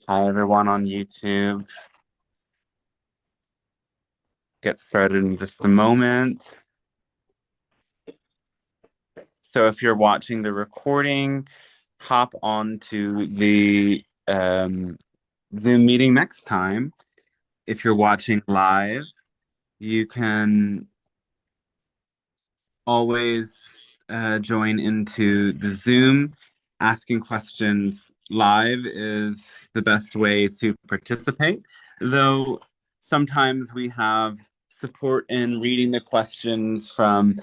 Hi, everyone on YouTube. Get started in just a moment. So if you're watching the recording, hop on to the Zoom meeting next time. If you're watching live, you can always join into the Zoom. Asking questions live is the best way to participate, though sometimes we have support in reading the questions from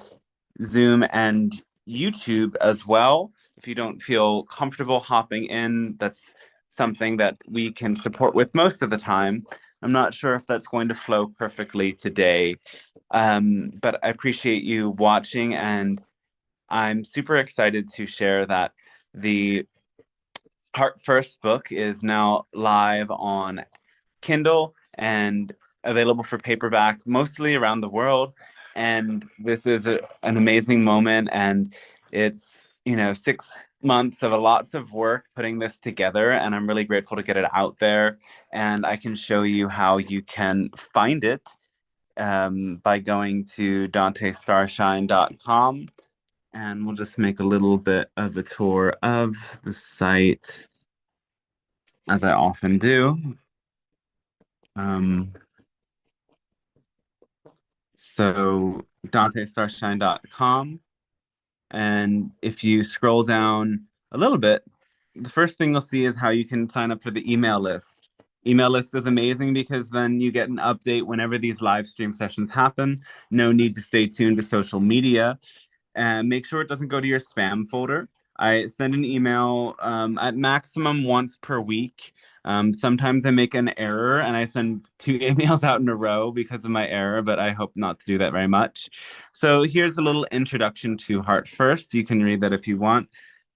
Zoom and YouTube as well. If you don't feel comfortable hopping in, that's something that we can support with most of the time. I'm not sure if that's going to flow perfectly today, but I appreciate you watching, and I'm super excited to share that the Heart First book is now live on Kindle and available for paperback mostly around the world. And this is an amazing moment. And it's, 6 months of lots of work putting this together. And I'm really grateful to get it out there. And I can show you how you can find it by going to dantestarshine.com. And we'll just make a little bit of a tour of the site, as I often do. Um, So dantestarshine.com. And if you scroll down a little bit, the first thing you'll see is how you can sign up for the email list. Email list is amazing because then you get an update whenever these live stream sessions happen. No need to stay tuned to social media, and make sure it doesn't go to your spam folder. I send an email at maximum once per week. Sometimes I make an error and I send two emails out in a row because of my error, but I hope not to do that very much. So here's a little introduction to Heart First. You can read that if you want.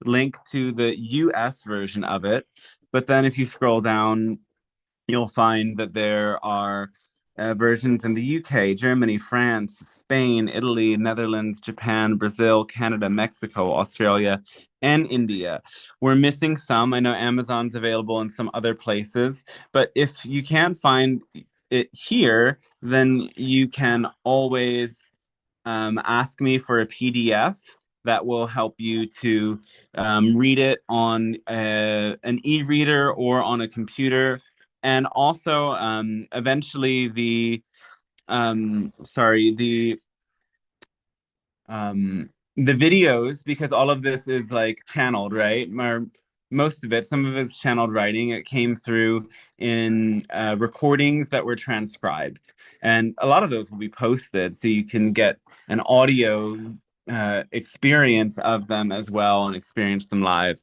Link to the US version of it. But then if you scroll down, you'll find that there are versions in the UK, Germany, France, Spain, Italy, Netherlands, Japan, Brazil, Canada, Mexico, Australia, and India. We're missing some. I know Amazon's available in some other places, but if you can't find it here, then you can always ask me for a PDF that will help you to read it on an e-reader or on a computer. And also, eventually, um, the videos, because all of this is like channeled, right? Most of it, some of it's channeled writing. It came through in recordings that were transcribed, and a lot of those will be posted, so you can get an audio experience of them as well and experience them live.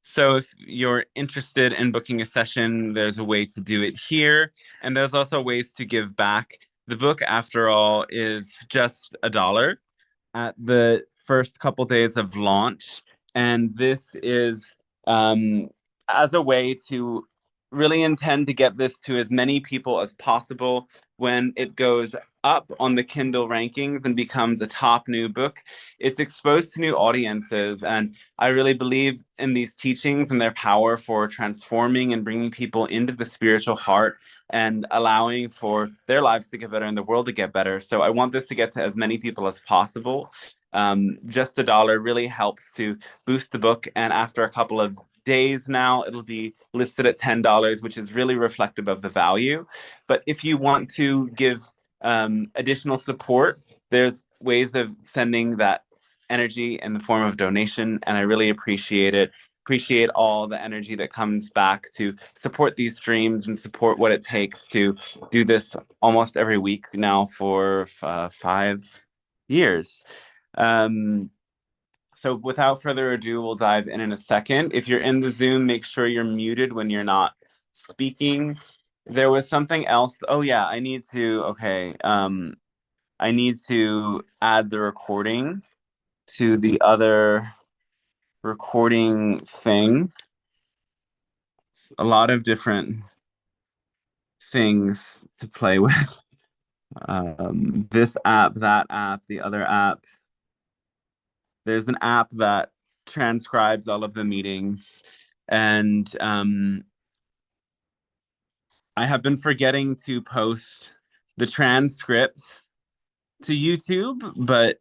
So if you're interested in booking a session, there's a way to do it here, and there's also ways to give back. The book, after all, is just $1 at the first couple days of launch. And this is as a way to really intend to get this to as many people as possible when it goes up on the Kindle rankings and becomes a top new book. It's exposed to new audiences. And I really believe in these teachings and their power for transforming and bringing people into the spiritual heart and allowing for their lives to get better and the world to get better. So I want this to get to as many people as possible. Just $1 really helps to boost the book. And after a couple of days now, it'll be listed at $10, which is really reflective of the value. But if you want to give additional support, there's ways of sending that energy in the form of donation. And I really appreciate it. Appreciate all the energy that comes back to support these streams and support what it takes to do this almost every week now for 5 years. Um, so without further ado, we'll dive in a second. If you're in the Zoom, make sure you're muted when you're not speaking. There was something else. Oh yeah, okay. I need to add the recording to the other recording thing. It's a lot of different things to play with. This app, that app, the other app. There's an app that transcribes all of the meetings, and I have been forgetting to post the transcripts to YouTube, but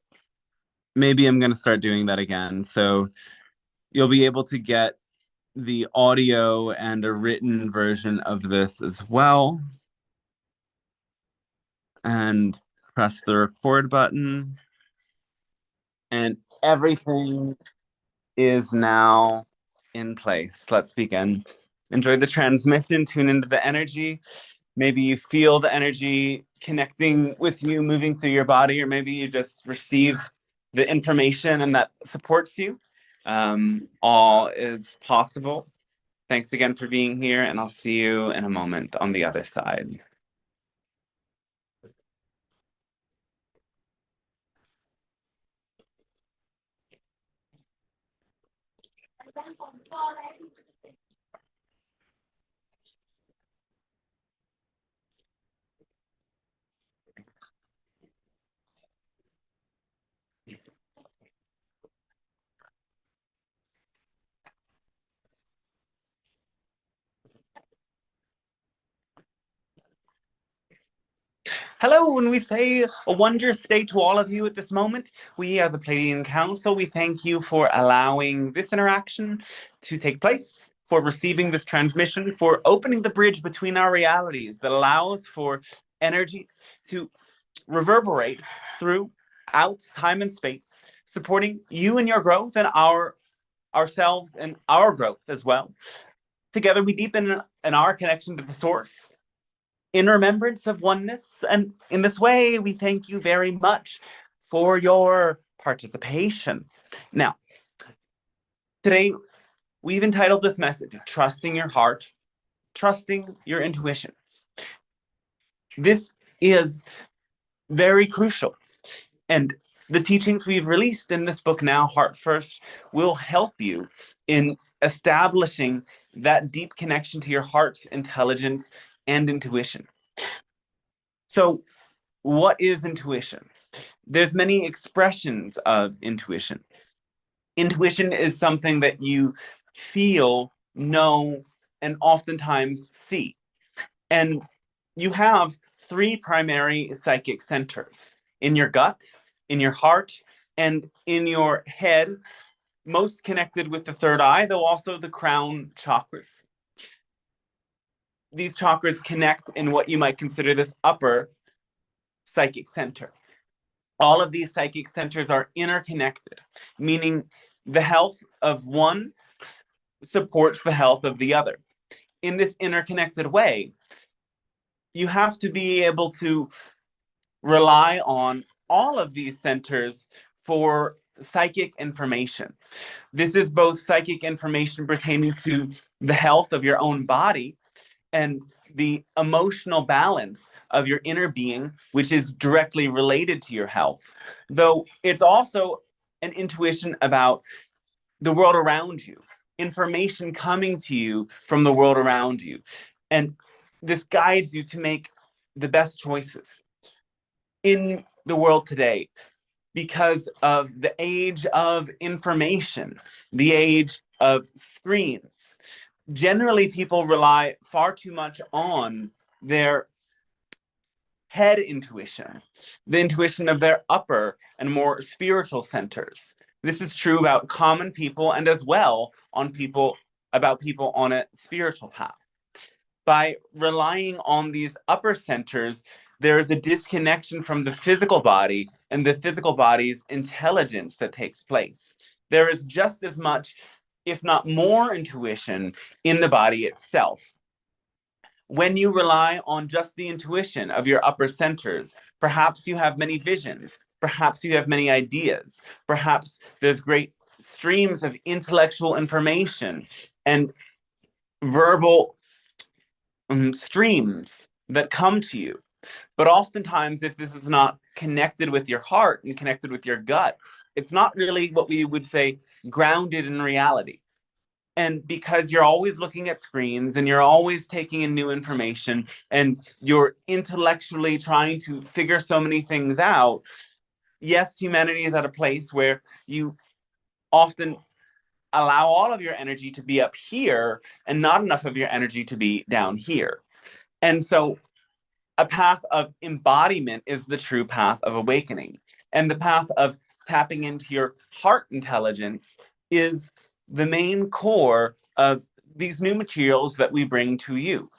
maybe I'm going to start doing that again. So you'll be able to get the audio and a written version of this as well. And press the record button. And everything is now in place. Let's begin. Enjoy the transmission, tune into the energy. Maybe you feel the energy connecting with you, moving through your body, or maybe you just receive the information and that supports you. All is possible. Thanks again for being here, and I'll see you in a moment on the other side. Hello, when we say a wondrous day to all of you at this moment, we are the Pleiadian Council. We thank you for allowing this interaction to take place, for receiving this transmission, for opening the bridge between our realities that allows for energies to reverberate throughout time and space, supporting you and your growth and ourselves and our growth as well. Together, we deepen in our connection to the source, in remembrance of oneness. And in this way, we thank you very much for your participation. Now, today, we've entitled this message, Trusting Your Heart, Trusting Your Intuition. This is very crucial. And the teachings we've released in this book now, Heart First, will help you in establishing that deep connection to your heart's intelligence and intuition. So, what is intuition? There's many expressions of intuition. Intuition is something that you feel, know, and oftentimes see. And you have three primary psychic centers: in your gut, in your heart, and in your head, most connected with the third eye, though also the crown chakras. These chakras connect in what you might consider this upper psychic center. All of these psychic centers are interconnected, meaning the health of one supports the health of the other. In this interconnected way, you have to be able to rely on all of these centers for psychic information. This is both psychic information pertaining to the health of your own body and the emotional balance of your inner being, which is directly related to your health. Though it's also an intuition about the world around you, information coming to you from the world around you. And this guides you to make the best choices in the world today, because of the age of information, the age of screens. Generally, people rely far too much on their head intuition, the intuition of their upper and more spiritual centers. This is true about common people and as well about people on a spiritual path. By relying on these upper centers, there is a disconnection from the physical body and the physical body's intelligence that takes place. There is just as much, if not more, intuition in the body itself. When you rely on just the intuition of your upper centers, perhaps you have many visions, perhaps you have many ideas, perhaps there's great streams of intellectual information and verbal streams that come to you. But oftentimes, if this is not connected with your heart and connected with your gut, it's not really what we would say grounded in reality. And because you're always looking at screens and you're always taking in new information and you're intellectually trying to figure so many things out, yes, humanity is at a place where you often allow all of your energy to be up here and not enough of your energy to be down here. And so a path of embodiment is the true path of awakening. And the path of tapping into your heart intelligence is the main core of these new materials that we bring to you.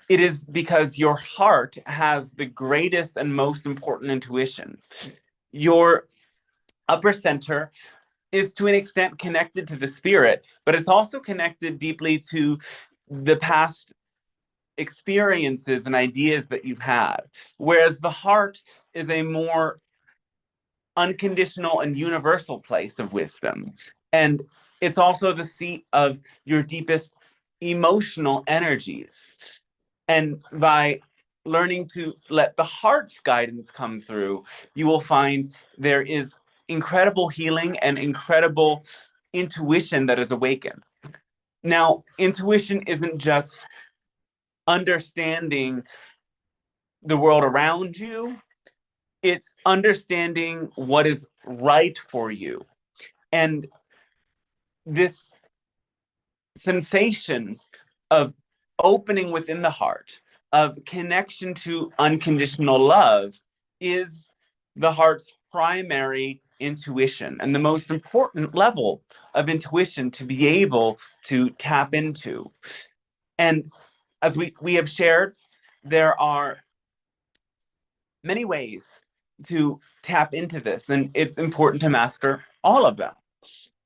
It is because your heart has the greatest and most important intuition. Your upper center is to an extent connected to the spirit, but it's also connected deeply to the past experiences and ideas that you've had. Whereas the heart is a more unconditional and universal place of wisdom. And it's also the seat of your deepest emotional energies. And by learning to let the heart's guidance come through, you will find there is incredible healing and incredible intuition that is awakened. Now, intuition isn't just understanding the world around you, it's understanding what is right for you. And this sensation of opening within the heart, of connection to unconditional love, is the heart's primary intuition and the most important level of intuition to be able to tap into. And as we have shared, there are many ways to tap into this, and it's important to master all of them.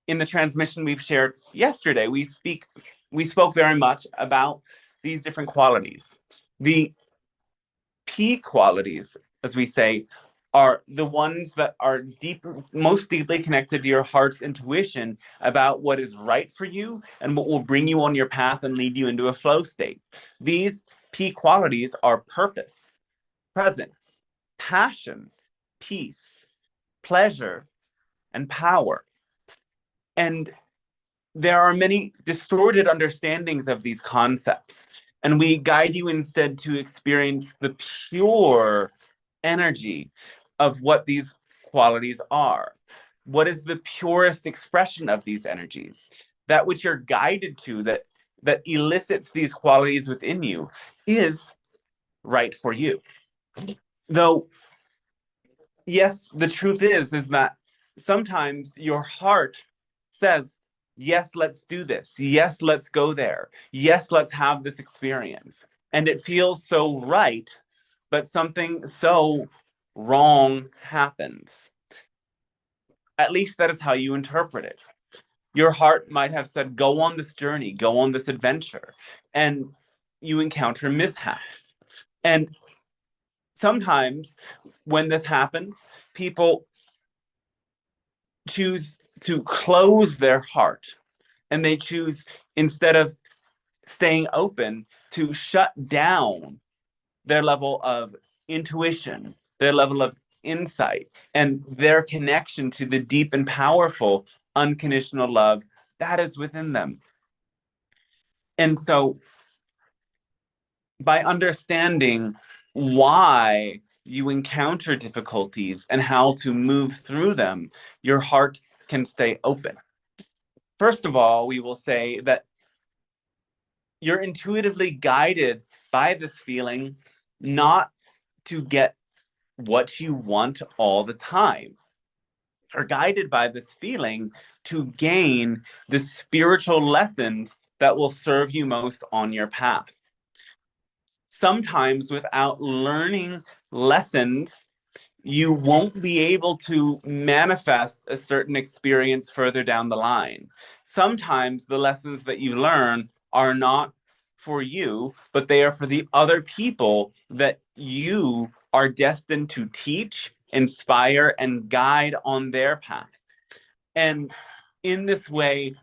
In the transmission we've shared yesterday, we spoke very much about these different qualities. The P qualities, as we say, are the ones that are most deeply connected to your heart's intuition about what is right for you and what will bring you on your path and lead you into a flow state. These P qualities are purpose, presence, passion, peace, pleasure, and power. And there are many distorted understandings of these concepts, and we guide you instead to experience the pure energy of what these qualities are. What is the purest expression of these energies? That which you're guided to, that elicits these qualities within you, is right for you. Though, yes, the truth is that sometimes your heart says, yes, let's do this. Yes, let's go there. Yes, let's have this experience. And it feels so right, but something so wrong happens. At least that is how you interpret it. Your heart might have said, go on this journey, go on this adventure, and you encounter mishaps. And sometimes when this happens, people choose to close their heart, and they choose, instead of staying open, to shut down their level of intuition, their level of insight, and their connection to the deep and powerful unconditional love that is within them. And so, by understanding why you encounter difficulties and how to move through them, your heart can stay open. First of all, we will say that you're intuitively guided by this feeling not to get what you want all the time. You're guided by this feeling to gain the spiritual lessons that will serve you most on your path. Sometimes, without learning lessons, you won't be able to manifest a certain experience further down the line. Sometimes the lessons that you learn are not for you, but they are for the other people that you are destined to teach, inspire, and guide on their path. And in this way,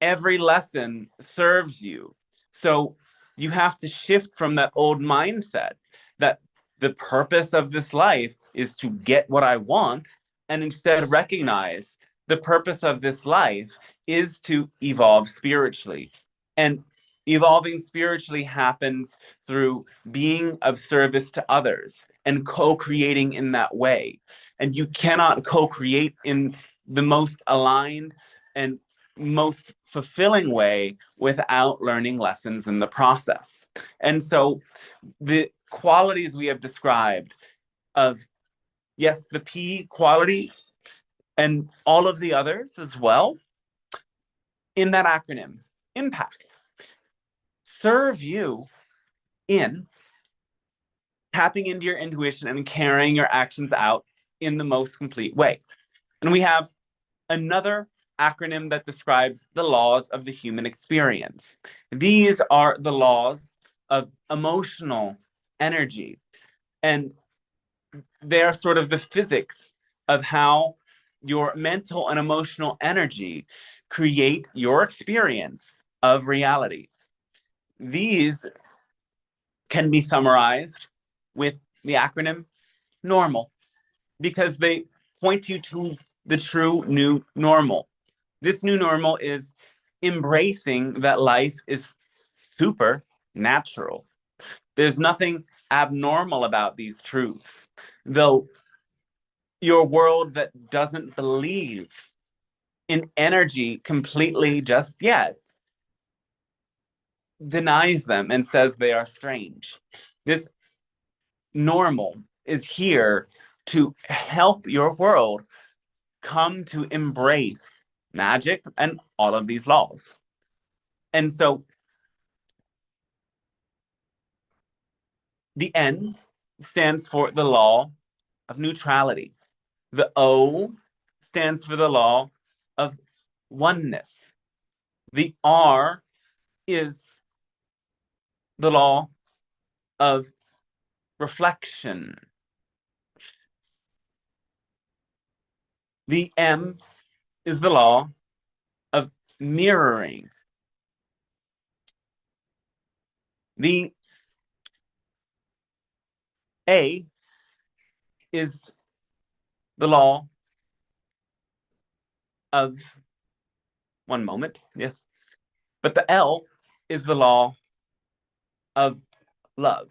every lesson serves you. So you have to shift from that old mindset that the purpose of this life is to get what I want, and instead recognize the purpose of this life is to evolve spiritually. And evolving spiritually happens through being of service to others and co-creating in that way. And you cannot co-create in the most aligned and most fulfilling way without learning lessons in the process. And so the qualities we have described of, yes, the P qualities and all of the others as well, in that acronym, impact, serve you in tapping into your intuition and carrying your actions out in the most complete way. And we have another acronym that describes the laws of the human experience. These are the laws of emotional energy, and they're sort of the physics of how your mental and emotional energy create your experience of reality. These can be summarized with the acronym normal, because they point you to the true new normal. This new normal is embracing that life is super natural. There's nothing abnormal about these truths. Though your world that doesn't believe in energy completely just yet denies them and says they are strange. This normal is here to help your world come to embrace magic and all of these laws. And so the N stands for the law of neutrality. The O stands for the law of oneness. The R is the law of reflection. The M is the law of mirroring. The A is the law of, one moment, yes, but the L is the law of love.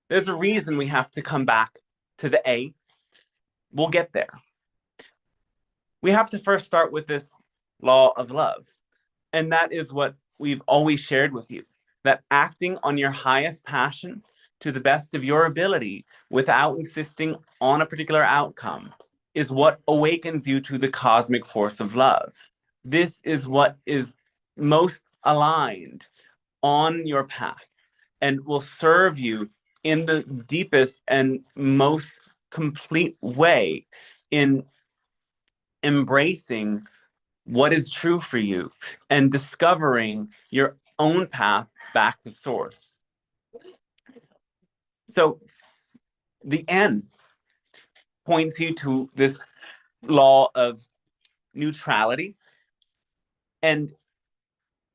There's a reason we have to come back to the A. We'll get there. We have to first start with this law of love. And that is what we've always shared with you, that acting on your highest passion to the best of your ability without insisting on a particular outcome is what awakens you to the cosmic force of love. This is what is most aligned on your path and will serve you in the deepest and most complete way in embracing what is true for you and discovering your own path back to source. So the N points you to this law of neutrality. And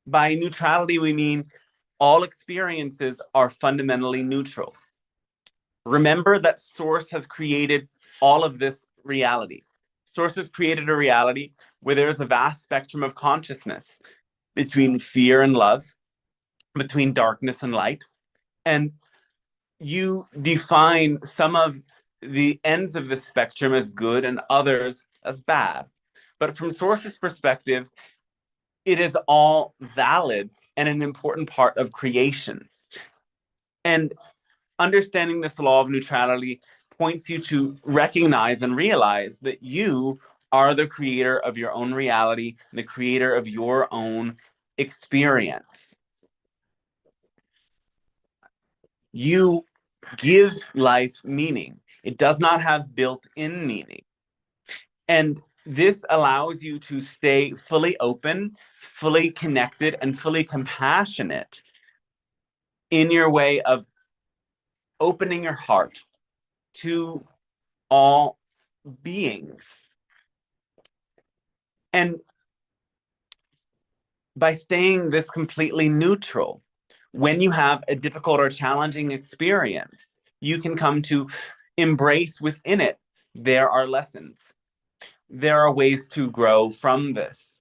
by neutrality, we mean all experiences are fundamentally neutral. Remember that Source has created all of this reality. Source has created a reality where there is a vast spectrum of consciousness between fear and love, between darkness and light. And you define some of the ends of the spectrum as good and others as bad. But from Source's perspective, it is all valid and an important part of creation. And understanding this law of neutrality points you to recognize and realize that you are the creator of your own reality, the creator of your own experience. You give life meaning. It does not have built-in meaning. And this allows you to stay fully open, fully connected, and fully compassionate in your way of opening your heart to all beings. And by staying this completely neutral, when you have a difficult or challenging experience, you can come to embrace within it, there are lessons. There are ways to grow from this.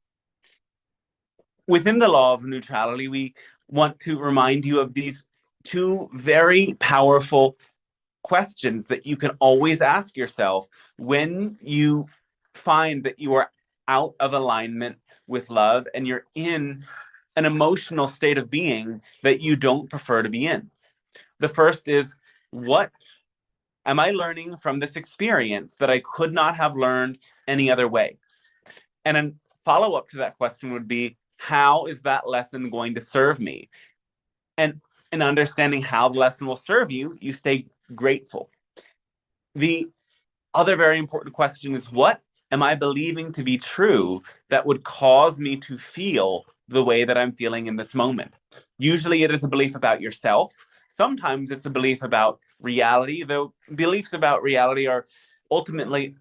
Within the law of neutrality, we want to remind you of these two very powerful questions that you can always ask yourself when you find that you are out of alignment with love, and you're in an emotional state of being that you don't prefer to be in. The first is, what am I learning from this experience that I could not have learned any other way? And a follow-up to that question would be, how is that lesson going to serve me? And in understanding how the lesson will serve you, you stay grateful. The other very important question is, what am I believing to be true that would cause me to feel the way that I'm feeling in this moment? Usually it is a belief about yourself. Sometimes it's a belief about reality, though beliefs about reality are ultimately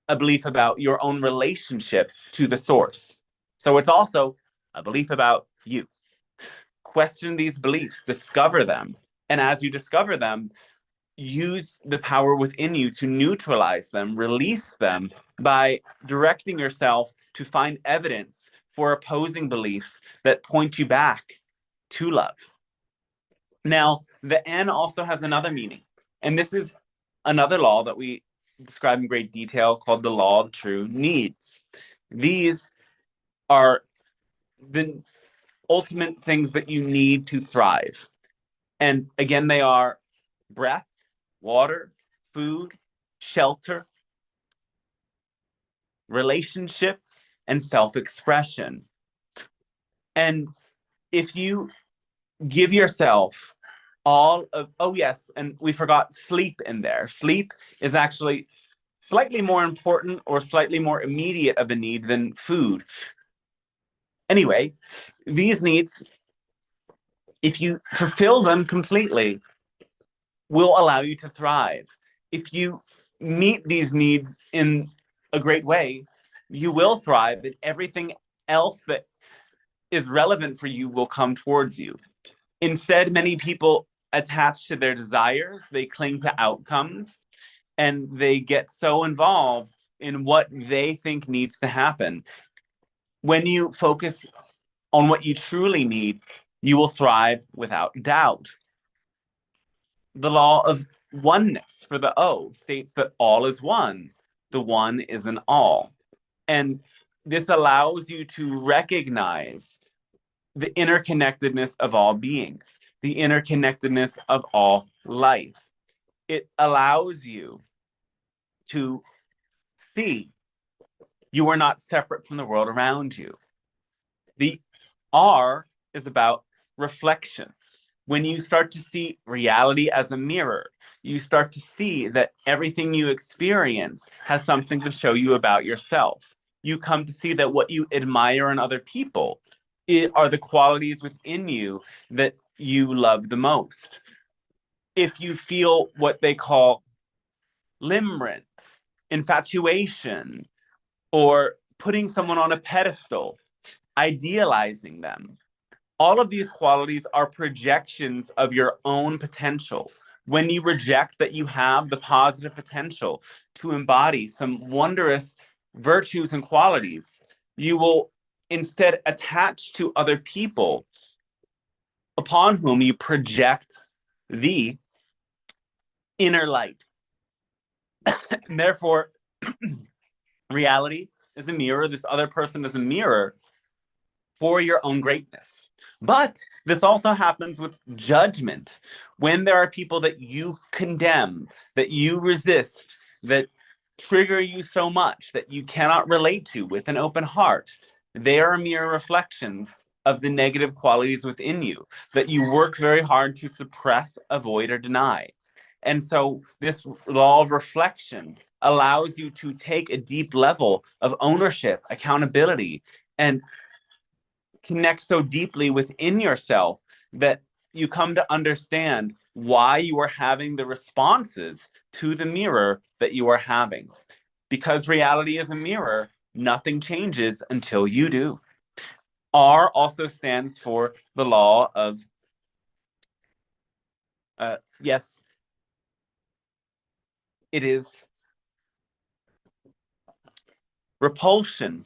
a belief about your own relationship to the source. So it's also a belief about you. Question these beliefs, discover them. And as you discover them, use the power within you to neutralize them, release them by directing yourself to find evidence for opposing beliefs that point you back to love. Now, the N also has another meaning, and this is another law that we describe in great detail called the law of true needs. These are the ultimate things that you need to thrive. And again, they are breath, water, food, shelter, relationship, and self-expression. And if you give yourself all of, oh yes, and we forgot sleep in there. Sleep is actually slightly more important or slightly more immediate of a need than food. Anyway, these needs, if you fulfill them completely, will allow you to thrive. If you meet these needs in a great way, you will thrive, and everything else that is relevant for you will come towards you. Instead, many people attach to their desires, they cling to outcomes, and they get so involved in what they think needs to happen. When you focus on what you truly need, you will thrive without doubt. The law of oneness for the O states that all is one. The one is an all. And this allows you to recognize the interconnectedness of all beings, the interconnectedness of all life. It allows you to see you are not separate from the world around you. The R is about reflection. When you start to see reality as a mirror, you start to see that everything you experience has something to show you about yourself. You come to see that what you admire in other people are the qualities within you that you love the most. If you feel what they call limerence, infatuation, or putting someone on a pedestal, idealizing them, all of these qualities are projections of your own potential. When you reject that you have the positive potential to embody some wondrous virtues and qualities, you will instead attach to other people upon whom you project the inner light. And therefore, reality is a mirror, this other person is a mirror for your own greatness. But this also happens with judgment. When there are people that you condemn, that you resist, that trigger you so much that you cannot relate to with an open heart, they are mere reflections of the negative qualities within you that you work very hard to suppress, avoid, or deny. And so this law of reflection allows you to take a deep level of ownership, accountability, and connect so deeply within yourself that you come to understand why you are having the responses to the mirror that you are having. Because reality is a mirror, nothing changes until you do. R also stands for the law of, yes, it is repulsion,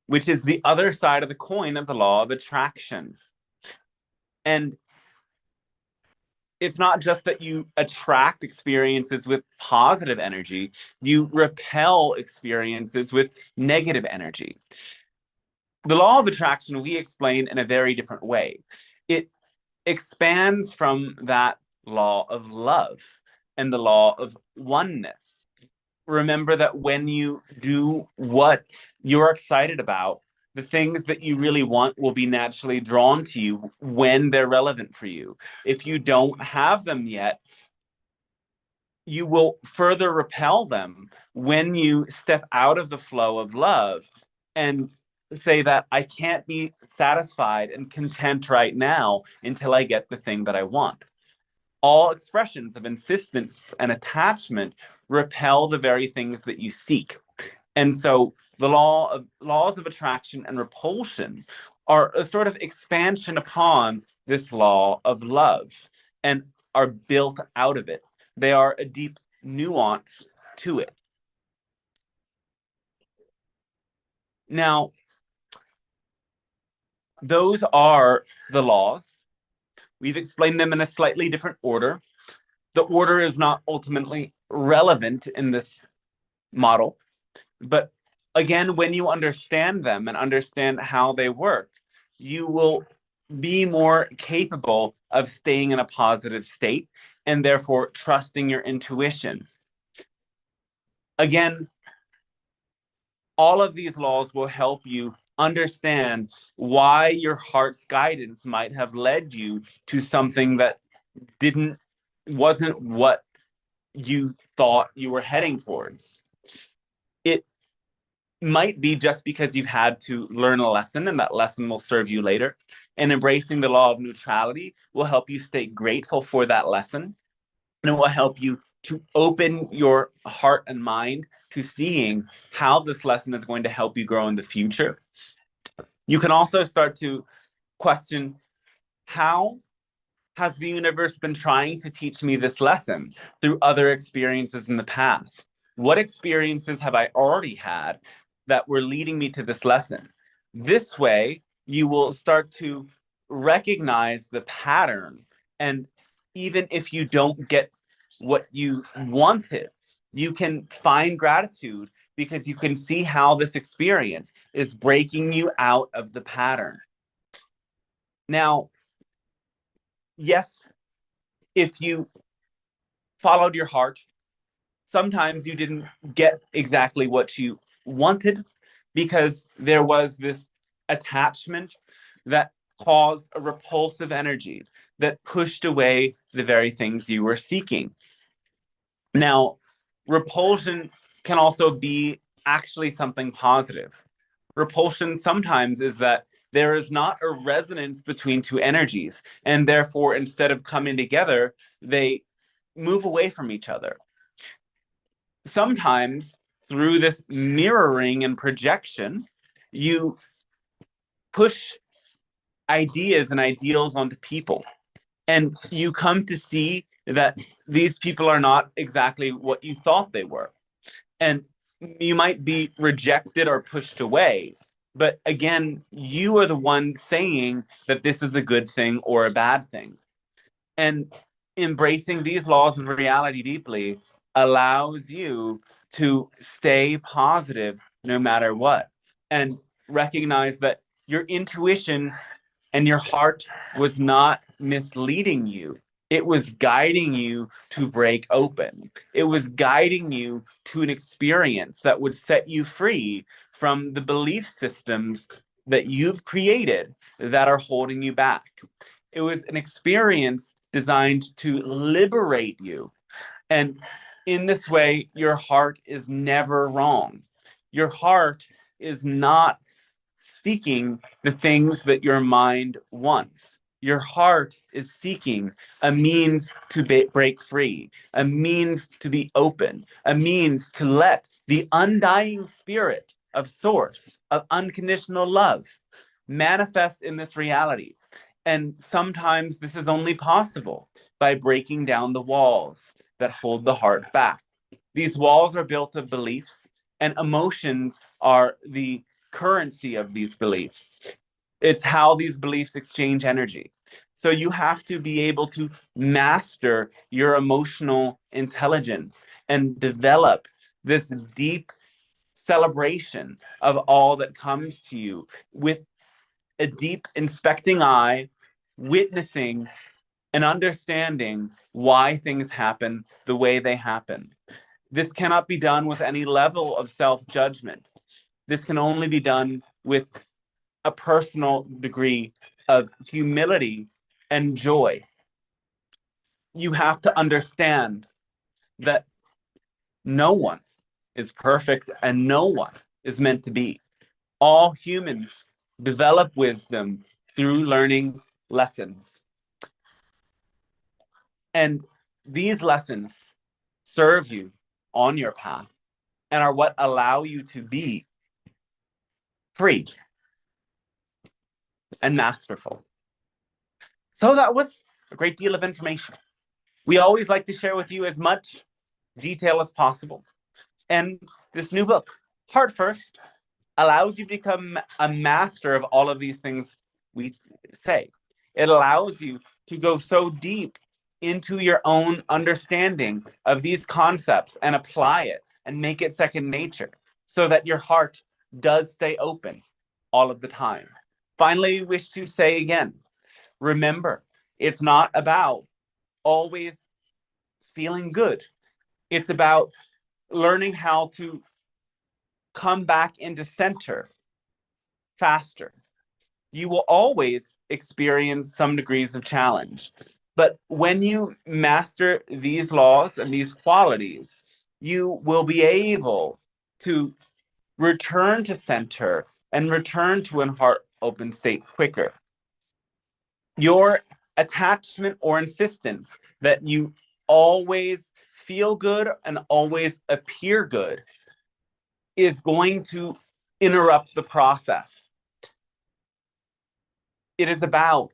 which is the other side of the coin of the law of attraction. And it's not just that you attract experiences with positive energy, you repel experiences with negative energy. the law of attraction we explain in a very different way. It expands from that law of love and the law of oneness. Remember that when you do what you're excited about, the things that you really want will be naturally drawn to you when they're relevant for you. If you don't have them yet, you will further repel them when you step out of the flow of love and say that I can't be satisfied and content right now until I get the thing that I want. All expressions of insistence and attachment repel the very things that you seek. And so the laws of attraction and repulsion are a sort of expansion upon this law of love and are built out of it. They are a deep nuance to it. Now, those are the laws. We've explained them in a slightly different order. The order is not ultimately relevant in this model, but again, when you understand them and understand how they work, you will be more capable of staying in a positive state and therefore trusting your intuition. Again, all of these laws will help you understand why your heart's guidance might have led you to something that wasn't what you thought you were heading towards. It might be just because you've had to learn a lesson and that lesson will serve you later. And embracing the law of neutrality will help you stay grateful for that lesson. And it will help you to open your heart and mind to seeing how this lesson is going to help you grow in the future. You can also start to question, how has the universe been trying to teach me this lesson through other experiences in the past? What experiences have I already had that were leading me to this lesson? This way, you will start to recognize the pattern. And even if you don't get what you wanted, you can find gratitude because you can see how this experience is breaking you out of the pattern. Now, yes, if you followed your heart, sometimes you didn't get exactly what you wanted because there was this attachment that caused a repulsive energy that pushed away the very things you were seeking. Now, repulsion can also be actually something positive. Repulsion sometimes is that there is not a resonance between two energies, and therefore, instead of coming together, they move away from each other. Sometimes, through this mirroring and projection, you push ideas and ideals onto people, and you come to see that these people are not exactly what you thought they were. And you might be rejected or pushed away. But again, you are the one saying that this is a good thing or a bad thing. And embracing these laws of reality deeply allows you to stay positive no matter what, and recognize that your intuition and your heart was not misleading you. It was guiding you to break open. It was guiding you to an experience that would set you free from the belief systems that you've created that are holding you back. It was an experience designed to liberate you. And in this way, your heart is never wrong. Your heart is not seeking the things that your mind wants. Your heart is seeking a means to break free, a means to be open, a means to let the undying spirit of source, of unconditional love, manifest in this reality. And sometimes this is only possible by breaking down the walls that hold the heart back. These walls are built of beliefs, and emotions are the currency of these beliefs. It's how these beliefs exchange energy. So you have to be able to master your emotional intelligence and develop this deep celebration of all that comes to you with a deep inspecting eye, witnessing and understanding why things happen the way they happen. This cannot be done with any level of self-judgment. This can only be done with a personal degree of humility and joy. You have to understand that no one is perfect and no one is meant to be. All humans develop wisdom through learning lessons. And these lessons serve you on your path and are what allow you to be free and masterful. So that was a great deal of information. We always like to share with you as much detail as possible. And this new book, Heart First, allows you to become a master of all of these things we say. It allows you to go so deep into your own understanding of these concepts and apply it and make it second nature so that your heart does stay open all of the time. Finally, we wish to say again, remember, it's not about always feeling good. It's about learning how to come back into center faster. You will always experience some degrees of challenge. But when you master these laws and these qualities, you will be able to return to center and return to a heart open state quicker. Your attachment or insistence that you always feel good and always appear good is going to interrupt the process. It is about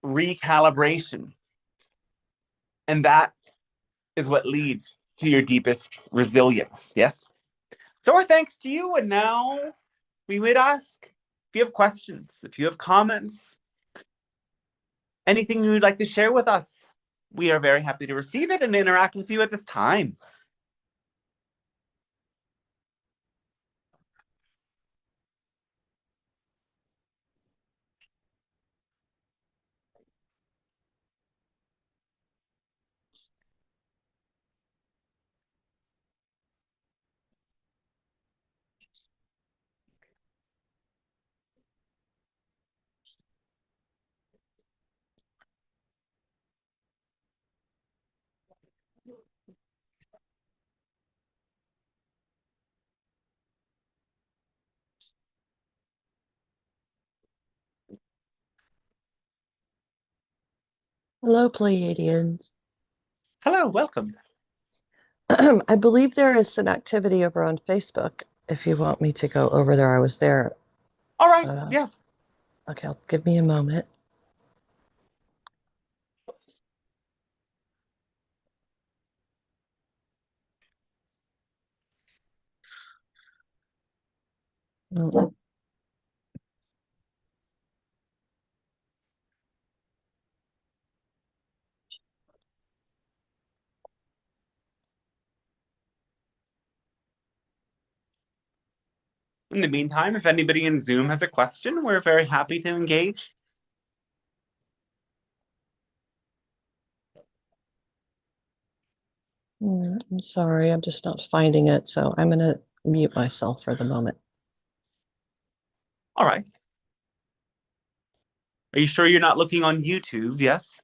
recalibration. And that is what leads to your deepest resilience. Yes? So our thanks to you. And now we would ask if you have questions, if you have comments, anything you would like to share with us. We are very happy to receive it and interact with you at this time. Hello, Pleiadians. Hello, welcome. I believe there is some activity over on Facebook. If you want me to go over there, I was there. All right, yes. Okay, give me a moment. Mm. In the meantime, if anybody in Zoom has a question, we're very happy to engage. I'm sorry, I'm just not finding it, so I'm going to mute myself for the moment. All right. Are you sure you're not looking on YouTube? Yes?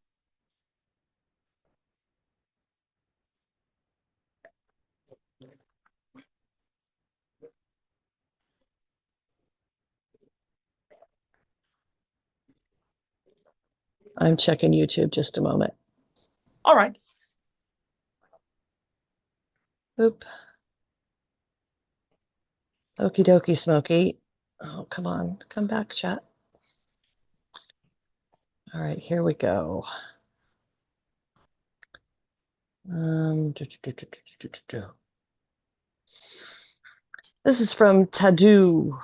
I'm checking YouTube, just a moment. All right. Oop. Okie dokie, Smokey. Oh, come on. Come back, chat. All right, here we go. This is from Tadu.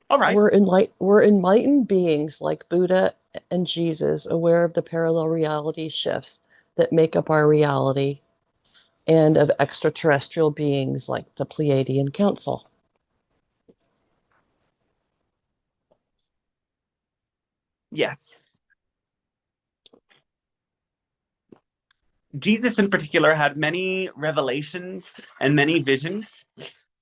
All right. We're enlightened beings like Buddha and Jesus, aware of the parallel reality shifts that make up our reality. and of extraterrestrial beings like the Pleiadian Council? Yes. Jesus in particular had many revelations and many visions.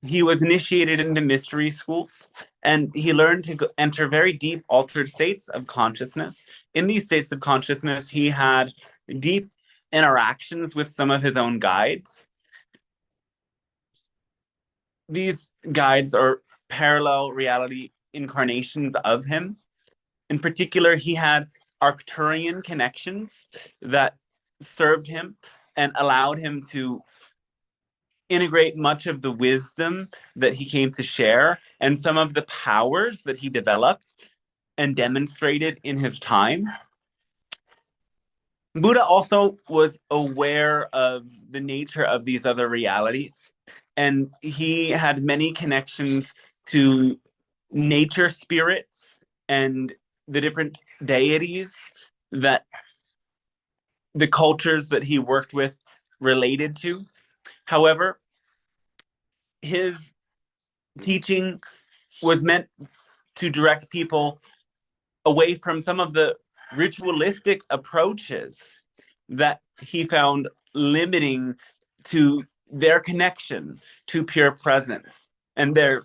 He was initiated into mystery schools, and he learned to enter very deep altered states of consciousness. In these states of consciousness, he had deep interactions with some of his own guides. These guides are parallel reality incarnations of him. In particular, he had Arcturian connections that served him and allowed him to integrate much of the wisdom that he came to share and some of the powers that he developed and demonstrated in his time. Buddha also was aware of the nature of these other realities, and he had many connections to nature spirits and the different deities that the cultures that he worked with related to. However, his teaching was meant to direct people away from some of the ritualistic approaches that he found limiting to their connection to pure presence and their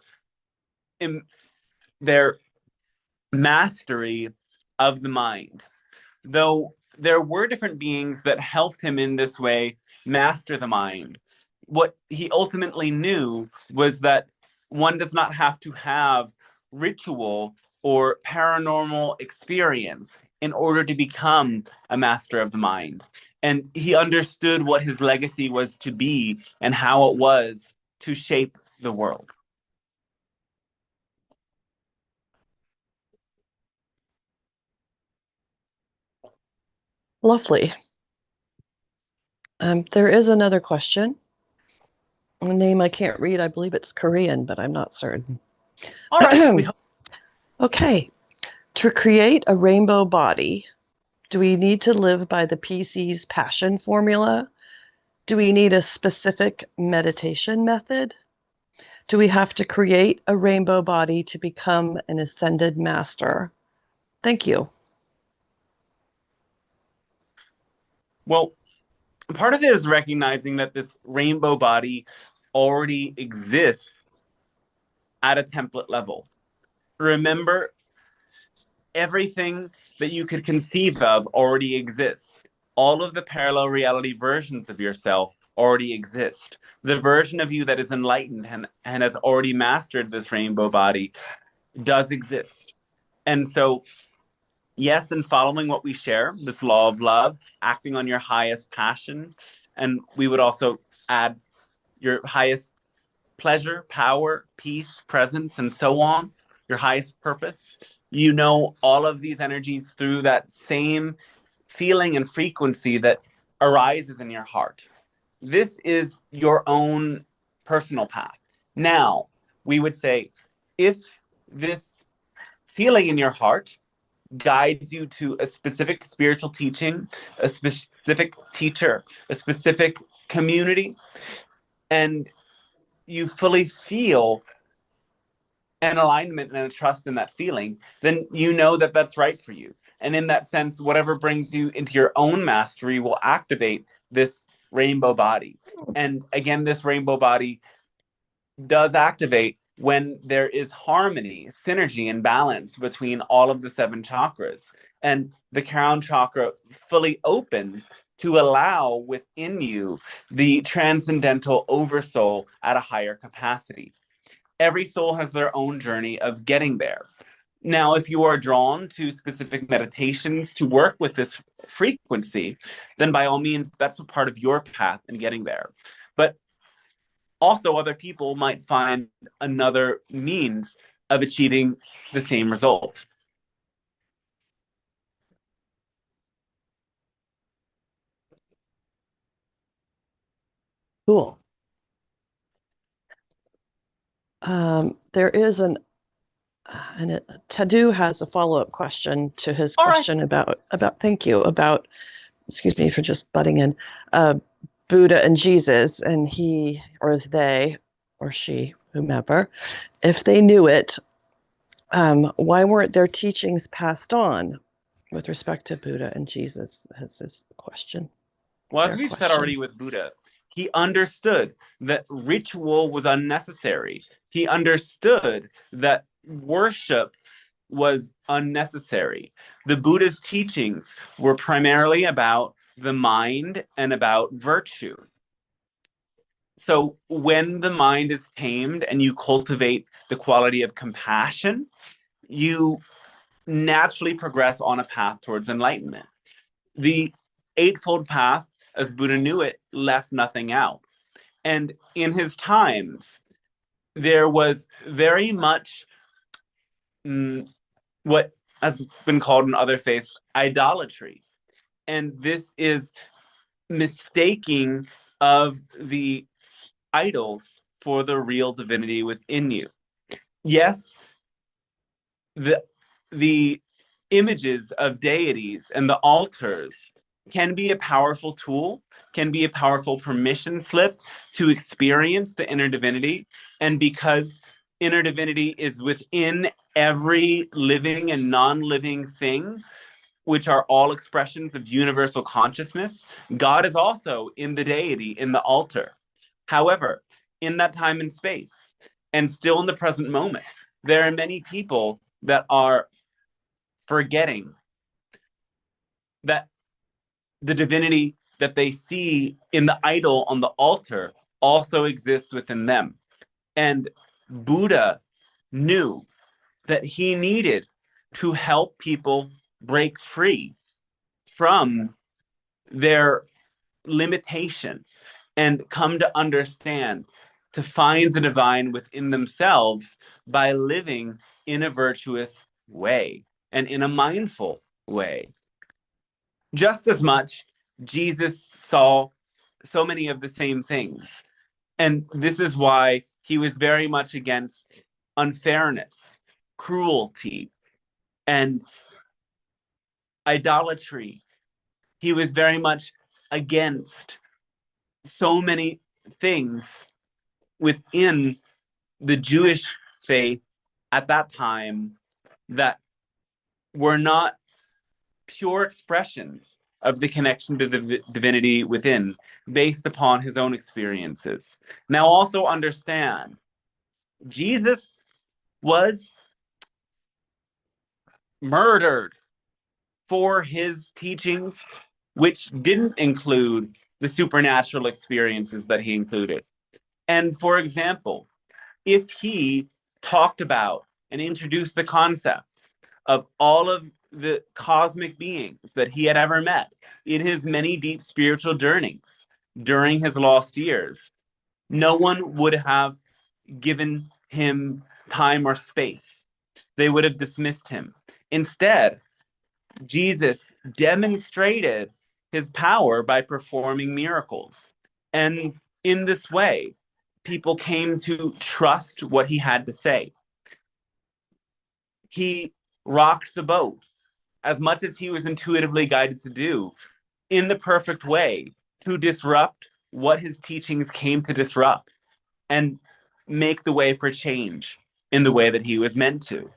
mastery of the mind. Though there were different beings that helped him in this way master the mind, what he ultimately knew was that one does not have to have ritual or paranormal experience in order to become a master of the mind. And he understood what his legacy was to be and how it was to shape the world. Lovely. There is another question. A name I can't read. I believe it's Korean, but I'm not certain. All right. Okay. To create a rainbow body, do we need to live by the PC's passion formula? Do we need a specific meditation method? Do we have to create a rainbow body to become an ascended master? Thank you. Well, part of it is recognizing that this rainbow body already exists at a template level. Remember, everything that you could conceive of already exists. All of the parallel reality versions of yourself already exist. The version of you that is enlightened and has already mastered this rainbow body does exist. And so, yes, in following what we share, this law of love, acting on your highest passion, and we would also add your highest pleasure, power, peace, presence, and so on, your highest purpose. You know all of these energies through that same feeling and frequency that arises in your heart. This is your own personal path. Now, we would say, if this feeling in your heart guides you to a specific spiritual teaching, a specific teacher, a specific community, and you fully feel an alignment and a trust in that feeling, then you know that that's right for you. And in that sense, whatever brings you into your own mastery will activate this rainbow body. And again, this rainbow body does activate when there is harmony, synergy, and balance between all of the seven chakras. And the crown chakra fully opens to allow within you the transcendental oversoul at a higher capacity. Every soul has their own journey of getting there. Now, if you are drawn to specific meditations to work with this frequency, then by all means, that's a part of your path in getting there. But also, other people might find another means of achieving the same result. Cool. There is Tadu has a follow-up question to his All right. question about, thank you, about, excuse me for just butting in, Buddha and Jesus, and he or they or she, whomever, if they knew it, why weren't their teachings passed on with respect to Buddha and Jesus? Has this question. Well, as Their we've said question. already with Buddha, he understood that ritual was unnecessary. He understood that worship was unnecessary. The Buddha's teachings were primarily about the mind and about virtue. So when the mind is tamed and you cultivate the quality of compassion, you naturally progress on a path towards enlightenment. The Eightfold Path, as Buddha knew it, left nothing out. And in his times, there was very much what has been called in other faiths idolatry. And this is mistaking of the idols for the real divinity within you. Yes, the images of deities and the altars can be a powerful tool, can be a powerful permission slip to experience the inner divinity. And because inner divinity is within every living and non-living thing, which are all expressions of universal consciousness, God is also in the deity, in the altar. However, in that time and space, and still in the present moment, there are many people that are forgetting that the divinity that they see in the idol on the altar also exists within them. And Buddha knew that he needed to help people break free from their limitation and come to understand, to find the divine within themselves by living in a virtuous way and in a mindful way. Just as much, Jesus saw so many of the same things. And this is why he was very much against unfairness, cruelty, and idolatry. He was very much against so many things within the Jewish faith at that time that were not pure expressions of the connection to the divinity within, based upon his own experiences. Now, also understand, Jesus was murdered for his teachings, which didn't include the supernatural experiences that he included. And for example, if he talked about and introduced the concepts of all of the cosmic beings that he had ever met in his many deep spiritual journeys during his lost years, no one would have given him time or space. They would have dismissed him. Instead, Jesus demonstrated his power by performing miracles. And in this way, people came to trust what he had to say. He rocked the boat as much as he was intuitively guided to do in the perfect way to disrupt what his teachings came to disrupt and make the way for change in the way that he was meant to.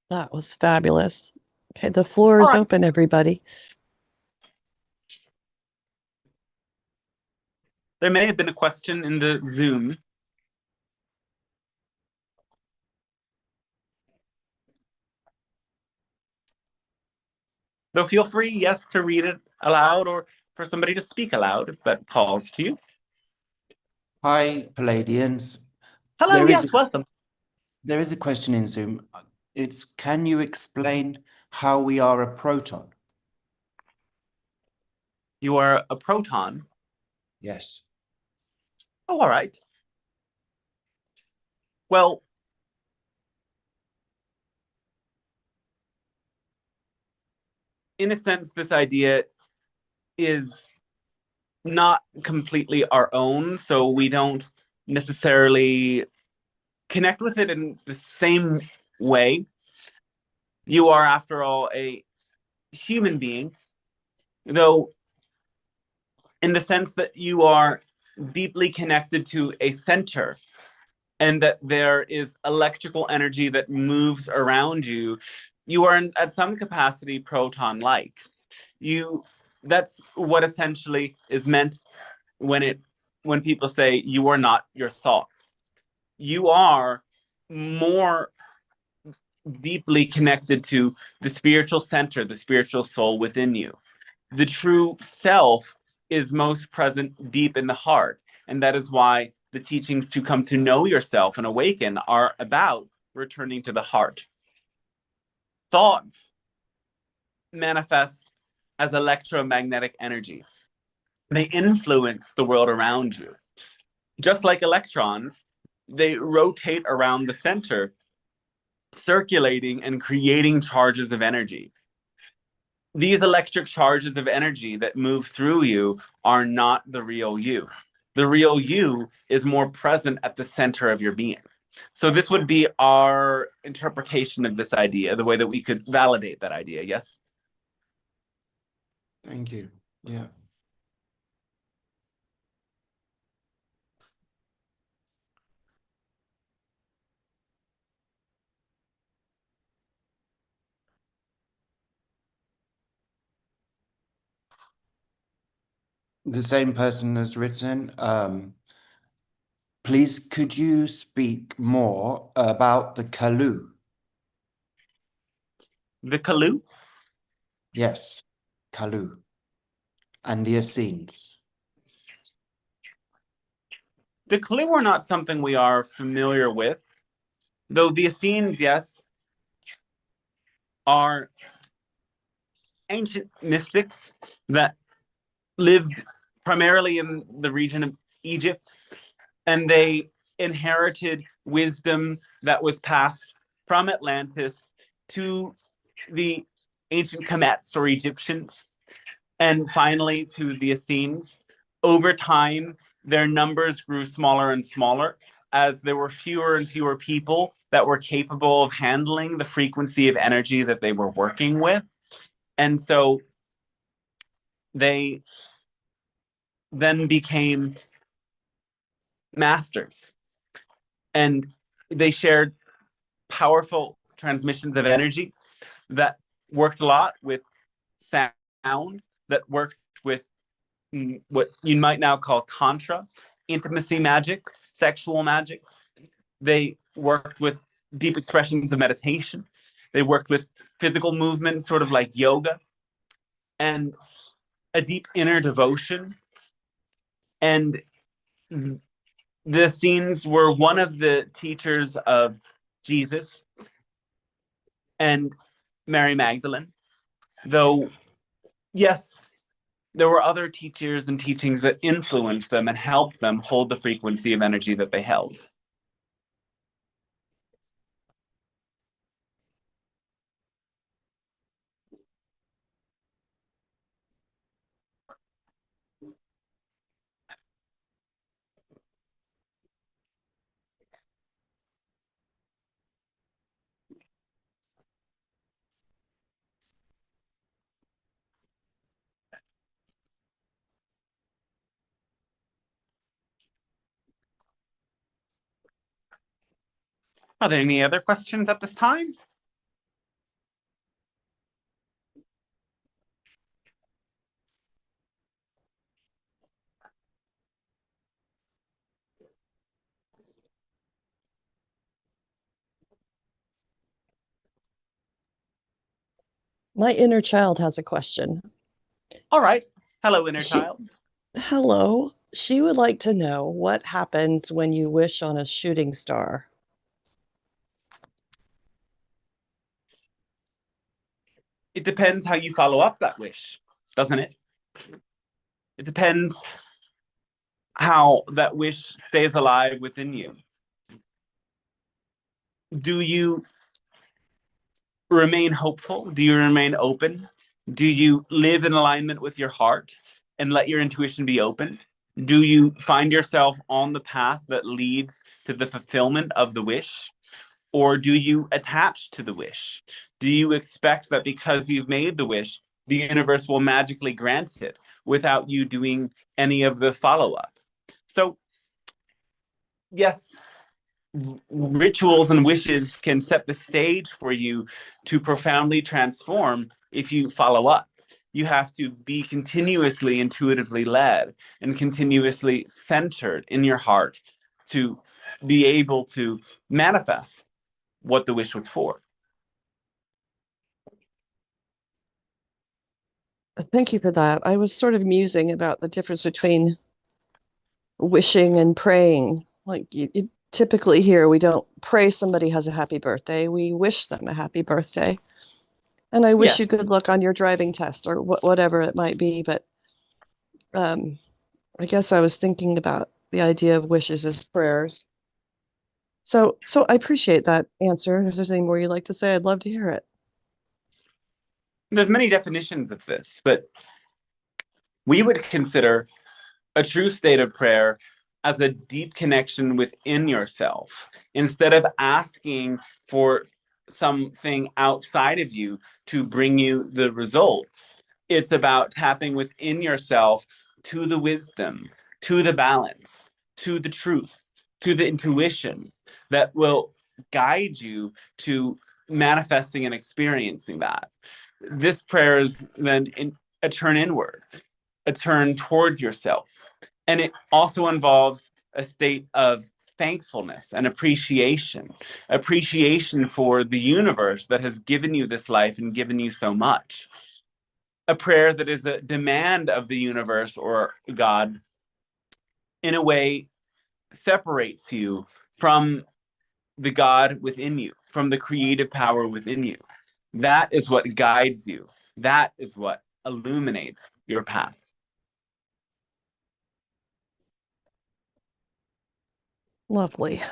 That was fabulous. Okay, the floor All is right. open, everybody. There may have been a question in the Zoom. So feel free, yes, to read it aloud or for somebody to speak aloud if that calls to you. Hi, Pleiadians. Hello, yes, welcome. There is a question in Zoom. It's, can you explain how we are a proton? You are a proton. Yes. Oh, all right. Well, in a sense, this idea is not completely our own, so we don't necessarily connect with it in the same way. You are, after all, a human being, though in the sense that you are deeply connected to a center and that there is electrical energy that moves around you. You are at some capacity proton-like. That's what essentially is meant when people say you are not your thoughts. You are more deeply connected to the spiritual center, the spiritual soul within you. The true self is most present deep in the heart. And that is why the teachings to come to know yourself and awaken are about returning to the heart. Thoughts manifest as electromagnetic energy. They influence the world around you. Just like electrons, they rotate around the center, circulating and creating charges of energy. These electric charges of energy that move through you are not the real you. The real you is more present at the center of your being. So this would be our interpretation of this idea, the way that we could validate that idea, yes? Thank you. Yeah. The same person has written, please, could you speak more about the Kalu? The Kalu? Yes, Kalu. And the Essenes. The Kalu are not something we are familiar with, though the Essenes, yes, are ancient mystics that lived primarily in the region of Egypt, and they inherited wisdom that was passed from Atlantis to the ancient Kemets or Egyptians, and finally to the Essenes. Over time, their numbers grew smaller and smaller as there were fewer and fewer people that were capable of handling the frequency of energy that they were working with. And so they then became masters, and they shared powerful transmissions of energy that worked a lot with sound, that worked with what you might now call tantra, intimacy magic, sexual magic. They worked with deep expressions of meditation. They worked with physical movement, sort of like yoga, and a deep inner devotion. And the Essenes were one of the teachers of Jesus and Mary Magdalene, though, yes, there were other teachers and teachings that influenced them and helped them hold the frequency of energy that they held. Are there any other questions at this time? My inner child has a question. All right. Hello, inner child. Hello. She would like to know what happens when you wish on a shooting star. It depends how you follow up that wish, doesn't it? It depends how that wish stays alive within you. Do you remain hopeful? Do you remain open? Do you live in alignment with your heart and let your intuition be open? Do you find yourself on the path that leads to the fulfillment of the wish? Or do you attach to the wish? Do you expect that because you've made the wish, the universe will magically grant it without you doing any of the follow-up? So, yes, rituals and wishes can set the stage for you to profoundly transform if you follow up. You have to be continuously intuitively led and continuously centered in your heart to be able to manifest what the wish was for. Thank you for that. I was sort of musing about the difference between wishing and praying. Like you typically here, we don't pray somebody has a happy birthday. We wish them a happy birthday. And I wish you Yes, good luck on your driving test or whatever it might be. But um, I guess I was thinking about the idea of wishes as prayers. So I appreciate that answer. If there's any more you'd like to say, I'd love to hear it. there's many definitions of this, but we would consider a true state of prayer as a deep connection within yourself. Instead of asking for something outside of you to bring you the results, it's about tapping within yourself to the wisdom, to the balance, to the truth, to the intuition that will guide you to manifesting and experiencing that. This prayer is then a turn inward, a turn towards yourself. And it also involves a state of thankfulness and appreciation for the universe that has given you this life and given you so much. A prayer that is a demand of the universe or God, in a way, separates you from the God within you, from the creative power within you. That is what guides you. That is what illuminates your path. Lovely.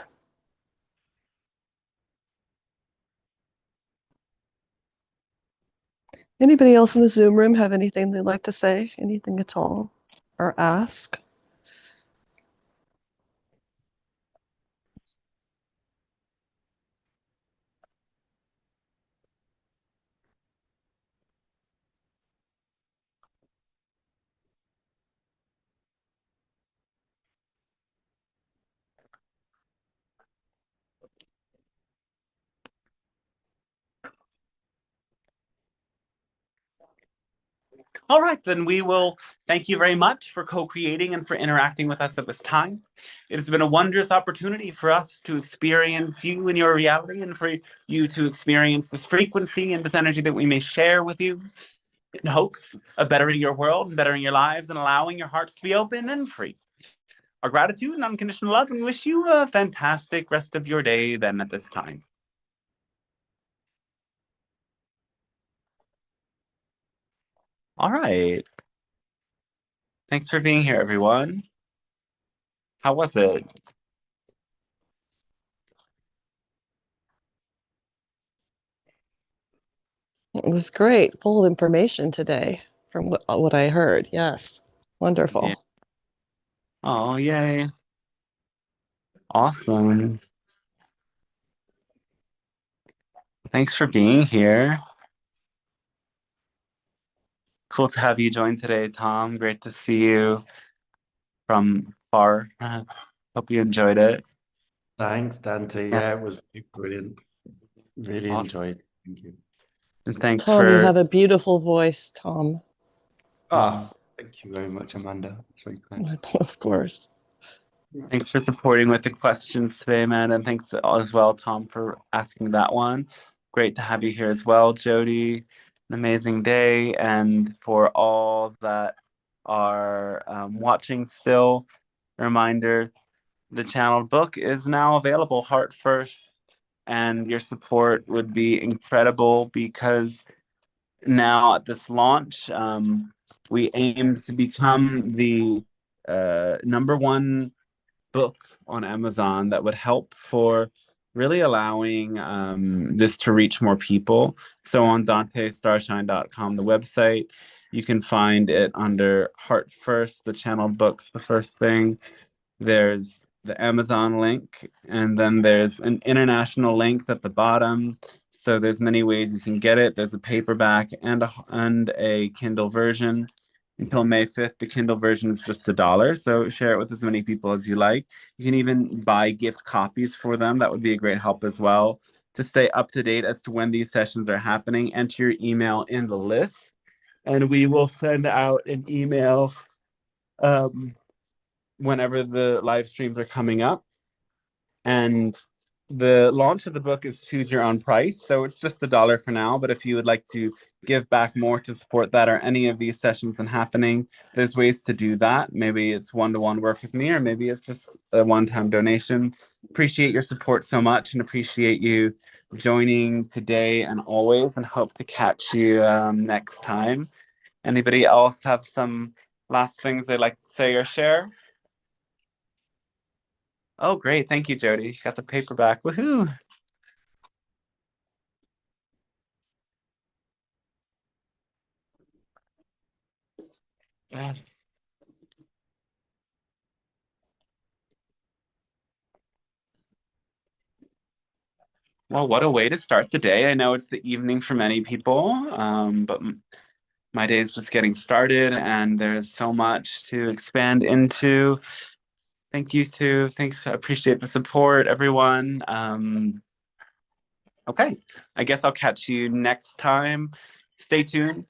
Anybody else in the Zoom room have anything they'd like to say? Anything at all? Or ask? All right, then we will thank you very much for co-creating and for interacting with us at this time. It has been a wondrous opportunity for us to experience you in your reality and for you to experience this frequency and this energy that we may share with you in hopes of bettering your world, bettering your lives, and allowing your hearts to be open and free. Our gratitude and unconditional love, and wish you a fantastic rest of your day then at this time. All right. Thanks for being here, everyone. How was it? It was great, full of information today from what I heard. Yes, wonderful. Yeah. Oh, yay. Awesome. Thanks for being here. Cool to have you join today, Tom. Great to see you from far. Hope you enjoyed it. Thanks, Dante. Yeah, Yeah, it was brilliant. Really awesome. enjoyed. Thank you. And thanks Tom, you for have a beautiful voice, Tom. Ah, thank you very much, Amanda. It's very kind. Of course. thanks for supporting with the questions today, man. And thanks as well, Tom, for asking that one. Great to have you here as well, Jody. An amazing day. And for all that are watching still, a reminder, the channeled book is now available, Heart First, and your support would be incredible because now at this launch, we aim to become the #1 book on Amazon that would help for really allowing this to reach more people. So on DanteStarshine.com, the website, You can find it under Heart First, the channeled books, the first thing. There's the Amazon link, and then there's an international links at the bottom. So there's many ways you can get it. There's a paperback and a Kindle version. Until May 5th, the Kindle version is just $1. So share it with as many people as you like. You can even buy gift copies for them. That would be a great help as well. To stay up to date as to when these sessions are happening, enter your email in the list, and we will send out an email whenever the live streams are coming up. And the launch of the book is choose your own price. So it's just $1 for now. But if you would like to give back more to support that or any of these sessions and happening, there's ways to do that. Maybe it's one-to-one work with me, or maybe it's just a one-time donation. Appreciate your support so much and appreciate you joining today and always, and hope to catch you next time. Anybody else have some last things they'd like to say or share? Oh, great. Thank you, Jody. Got the paperback. Woohoo. Well, what a way to start the day. I know it's the evening for many people, but my day is just getting started and there's so much to expand into. Thank you, Sue. Thanks. I appreciate the support, everyone. Okay, I guess I'll catch you next time. Stay tuned.